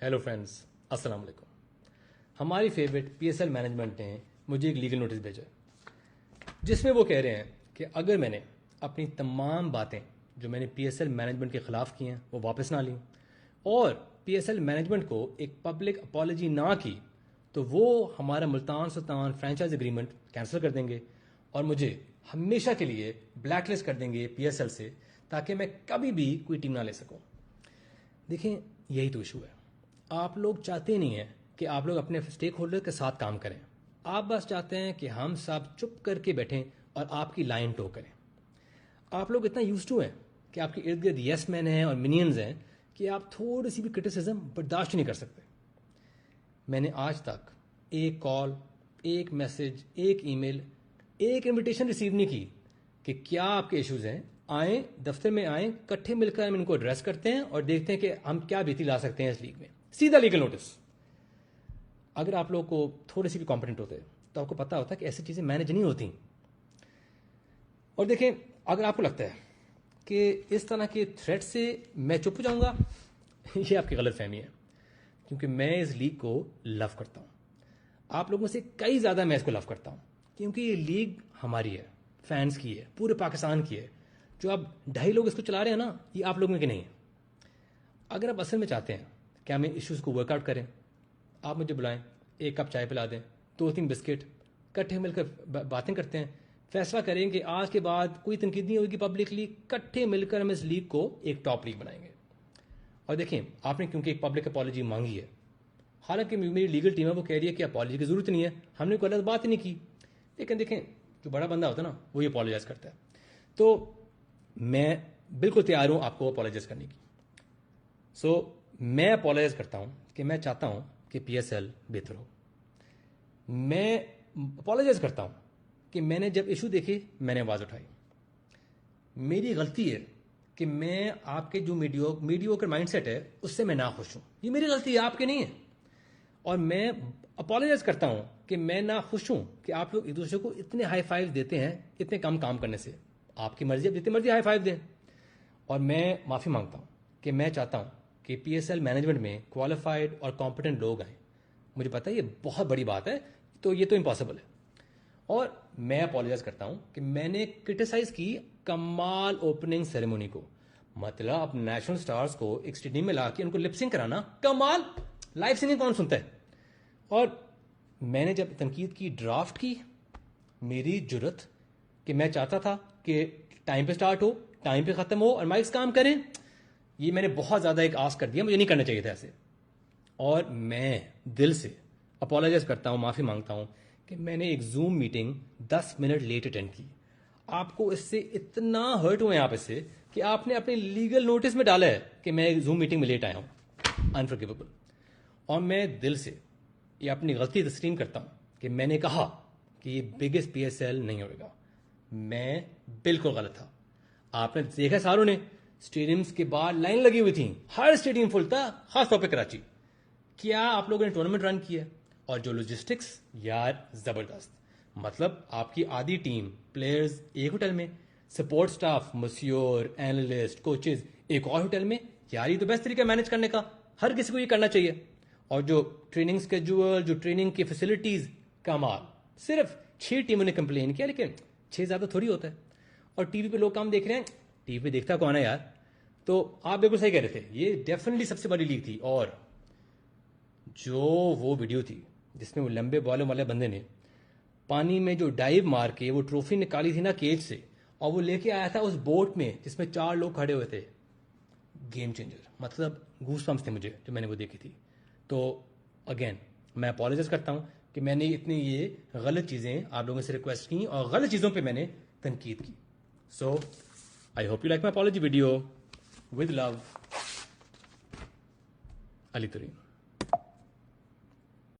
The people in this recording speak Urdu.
ہیلو فرینڈز، السلام علیکم. ہماری favourite P S L management نے مجھے ایک لیگل نوٹس بھیجا جس میں وہ کہہ رہے ہیں کہ اگر میں نے اپنی تمام باتیں جو میں نے پی ایس ایل مینجمنٹ کے خلاف کی ہیں وہ واپس نہ لیں اور پی ایس ایل مینجمنٹ کو ایک پبلک اپالوجی نہ کی تو وہ ہمارا ملتان سلطان فرینچائز ایگریمنٹ کینسل کر دیں گے اور مجھے ہمیشہ کے لیے بلیک لسٹ کر دیں گے پی ایس ایل سے، تاکہ میں کبھی بھی کوئی ٹیم نہ لے سکوں. دیکھیں، یہی تو ایشو ہے. آپ لوگ چاہتے نہیں ہیں کہ آپ لوگ اپنے اسٹیک ہولڈر کے ساتھ کام کریں. آپ بس چاہتے ہیں کہ ہم سب چپ کر کے بیٹھیں اور آپ کی لائن ٹو کریں. آپ لوگ اتنا یوز ٹو ہیں کہ آپ کے ارد گرد یس مین ہیں اور منینز ہیں کہ آپ تھوڑی سی بھی کرٹیسزم برداشت نہیں کر سکتے. میں نے آج تک ایک کال، ایک میسج، ایک ای میل، ایک انویٹیشن ریسیو نہیں کی کہ کیا آپ کے ایشوز ہیں، آئیں دفتر میں، آئیں کٹھے مل کر ہم ان کو ایڈریس کرتے ہیں اور دیکھتے ہیں کہ ہم کیا بہتری لا سکتے ہیں اس لیگ میں. سیدھا لیگل نوٹس. اگر آپ لوگ کو تھوڑے سے بھی کمپیٹنٹ ہوتے تو آپ کو پتا ہوتا کہ ایسی چیزیں مینج نہیں ہوتی. اور دیکھیں، اگر آپ کو لگتا ہے کہ اس طرح کے تھریٹ سے میں چپ ہو جاؤں گا، یہ آپ کی غلط فہمی ہے، کیونکہ میں اس لیگ کو لو کرتا ہوں. آپ لوگوں سے کئی زیادہ میں اس کو لو کرتا ہوں، کیونکہ یہ لیگ ہماری ہے، فینس کی ہے، پورے پاکستان کی ہے. جو اب 2.5 لوگ اس کو چلا رہے ہیں نا، یہ آپ لوگوں کے نہیں ہیں. اگر آپ اصل میں چاہتے ہیں کہ ہمیں ایشوز کو ورک آؤٹ کریں، آپ مجھے بلائیں، ایک کپ چائے پلا دیں، 2-3 بسکٹ، کٹھے مل کر باتیں کرتے ہیں، فیصلہ کریں کہ آج کے بعد کوئی تنقید نہیں ہوگی پبلکلی، کٹھے مل کر ہم اس لیگ کو ایک ٹاپ لیگ بنائیں گے. اور دیکھیں، آپ نے کیونکہ ایک پبلک اپالوجی مانگی ہے، حالانکہ میری لیگل ٹیم ہے وہ کہہ رہی ہے کہ اپالوجی کی ضرورت نہیں ہے، ہم نے کوئی غلط بات ہی نہیں کی. لیکن دیکھیں، جو بڑا بندہ ہوتا ہے نا، وہ یہ اپالوجائز کرتا ہے. تو میں بالکل تیار ہوں آپ کو اپالوجائز کرنے کی. میں اپالوجائز کرتا ہوں کہ میں چاہتا ہوں کہ پی ایس ایل بہتر ہو. میں اپالوجائز کرتا ہوں کہ میں نے جب ایشو دیکھے میں نے آواز اٹھائی. میری غلطی ہے کہ میں آپ کے جو میڈیوکر مائنڈ سیٹ ہے اس سے میں ناخوش ہوں. یہ میری غلطی ہے، آپ کی نہیں ہے. اور میں اپالوجائز کرتا ہوں کہ میں ناخوش ہوں کہ آپ لوگ ایک دوسرے کو اتنے ہائی فائیو دیتے ہیں اتنے کم کام کرنے سے. آپ کی مرضی، اب جتنی مرضی ہائی فائیو دیں. اور میں معافی مانگتا ہوں کہ میں چاہتا ہوں کہ پی ایس ایل مینجمنٹ میں کوالیفائڈ اور کمپیٹنٹ لوگ آئیں. مجھے پتا ہے یہ بہت بڑی بات ہے، تو یہ تو امپاسبل ہے. اور میں اپالوجائز کرتا ہوں کہ میں نے کرٹیسائز کی کمال اوپننگ سیریمونی کو. مطلب اب نیشنل سٹارز کو ایک اسٹیڈیم میں لا کے ان کو لپ سنگ کرانا کمال. لائیو سنگنگ کون سنتا ہے؟ اور میں نے جب تنقید کی ڈرافٹ کی، میری جرت کہ میں چاہتا تھا کہ ٹائم پہ سٹارٹ ہو، ٹائم پہ ختم ہو اور مائکس کام کریں، یہ میں نے بہت زیادہ ایک آس کر دیا، مجھے نہیں کرنا چاہیے تھا ایسے. اور میں دل سے اپالوجائز کرتا ہوں، معافی مانگتا ہوں کہ میں نے ایک زوم میٹنگ 10 منٹ لیٹ اٹینڈ کی. آپ کو اس سے اتنا ہرٹ ہوئے آپ اس سے کہ آپ نے اپنے لیگل نوٹس میں ڈالا ہے کہ میں زوم میٹنگ میں لیٹ آیا ہوں. انفرگیویبل. اور میں دل سے یہ اپنی غلطی تسلیم کرتا ہوں کہ میں نے کہا کہ یہ بگیسٹ پی ایس ایل نہیں ہوئے گا. میں بالکل غلط تھا. آپ نے دیکھا ساروں نے اسٹیڈیمز کے باہر لائن لگی ہوئی تھی، ہر اسٹیڈیم فل تھا، خاص طور پہ کراچی. کیا آپ لوگوں نے ٹورنامنٹ رن کیا؟ اور جو لاجسٹکس، یار زبردست. مطلب آپ کی آدھی ٹیم، پلیئرز ایک ہوٹل میں، سپورٹ سٹاف، مسیور، اینالسٹ، کوچز ایک اور ہوٹل میں. یار یہ تو بیسٹ طریقہ مینج کرنے کا، ہر کسی کو یہ کرنا چاہیے. اور جو ٹریننگ اسکیجول، جو ٹریننگ کی فیسلٹیز، کمال. صرف 6 ٹیموں نے کمپلین کیا، لیکن 6 زیادہ تھوڑی ہوتا ہے. اور ٹی وی پہ لوگ کام دیکھ رہے ہیں، ٹی وی پہ دیکھتا کون ہے یار. تو آپ بالکل صحیح کہہ رہے تھے، یہ ڈیفینیٹلی سب سے بڑی لیگ تھی. اور جو وہ ویڈیو تھی جس میں وہ لمبے بالوں والے بندے نے پانی میں جو ڈائیو مار کے وہ ٹرافی نکالی تھی نا کیج سے، اور وہ لے کے آیا تھا اس بوٹ میں جس میں 4 لوگ کھڑے ہوئے تھے، گیم چینجر. مطلب گوس بمپس تھے مجھے جو میں نے وہ دیکھی تھی. تو اگین میں اپالوجائز کرتا ہوں کہ میں نے اتنی یہ غلط چیزیں آپ لوگوں سے ریکویسٹ کی اور غلط چیزوں پہ میں نے تنقید کی. سو I hope you like my apology video. With love, Ali Tareen.